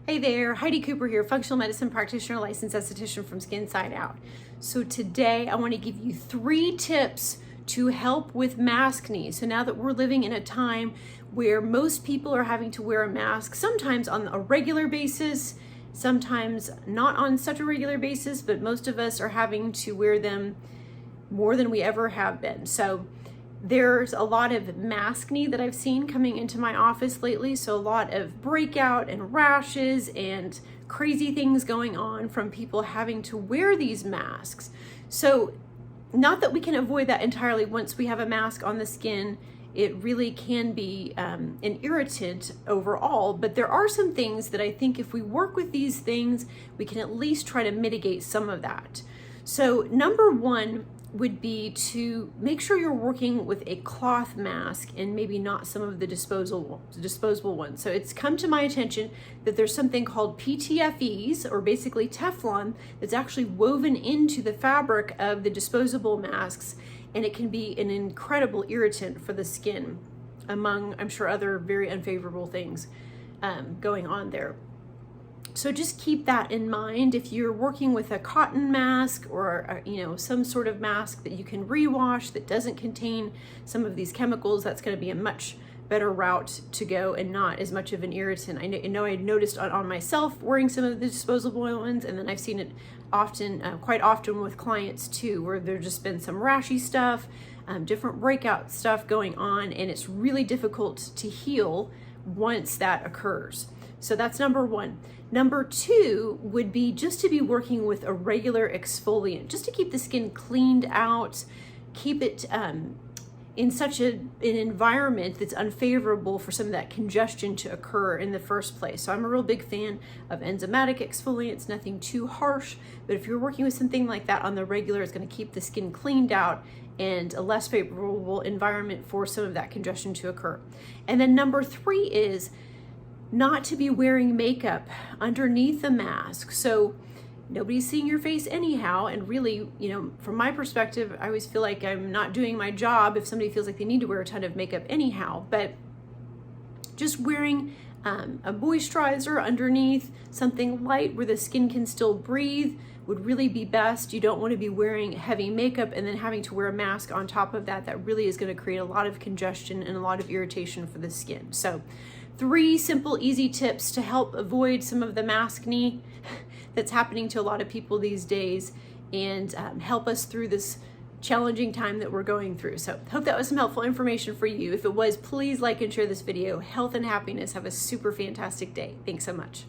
Hey there, Heidi Cooper here, functional medicine practitioner, licensed esthetician from Skin Inside Out. So today I want to give you 3 tips to help with maskne. So now that we're living in a time where most people are having to wear a mask, sometimes on a regular basis, sometimes not on such a regular basis, but most of us are having to wear them more than we ever have been. So there's a lot of maskne that I've seen coming into my office lately. So a lot of breakout and rashes and crazy things going on from people having to wear these masks. So not that we can avoid that entirely once we have a mask on the skin. It really can be an irritant overall, but there are some things that I think if we work with these things, we can at least try to mitigate some of that. So number 1 would be to make sure you're working with a cloth mask and maybe not some of the disposable ones. So it's come to my attention that there's something called PTFEs, or basically Teflon, that's actually woven into the fabric of the disposable masks, and it can be an incredible irritant for the skin, among, I'm sure, other very unfavorable things going on there. So just keep that in mind. If you're working with a cotton mask or some sort of mask that you can rewash that doesn't contain some of these chemicals, that's going to be a much better route to go and not as much of an irritant. I know I noticed on myself wearing some of the disposable ones, and then I've seen it quite often with clients too, where there's just been some rashy stuff, different breakout stuff going on, and it's really difficult to heal once that occurs. So that's number 1. Number 2 would be just to be working with a regular exfoliant, just to keep the skin cleaned out, keep it in such an environment that's unfavorable for some of that congestion to occur in the first place. So I'm a real big fan of enzymatic exfoliants, nothing too harsh, but if you're working with something like that on the regular, it's going to keep the skin cleaned out and a less favorable environment for some of that congestion to occur. And then number 3 is not to be wearing makeup underneath the mask. So nobody's seeing your face anyhow. And really, from my perspective, I always feel like I'm not doing my job if somebody feels like they need to wear a ton of makeup anyhow. But just wearing a moisturizer underneath, something light where the skin can still breathe, would really be best. You don't want to be wearing heavy makeup and then having to wear a mask on top of that. That really is going to create a lot of congestion and a lot of irritation for the skin. So 3 simple, easy tips to help avoid some of the maskne that's happening to a lot of people these days, and help us through this challenging time that we're going through. So hope that was some helpful information for you. If it was, please like and share this video. Health and happiness. Have a super fantastic day. Thanks so much.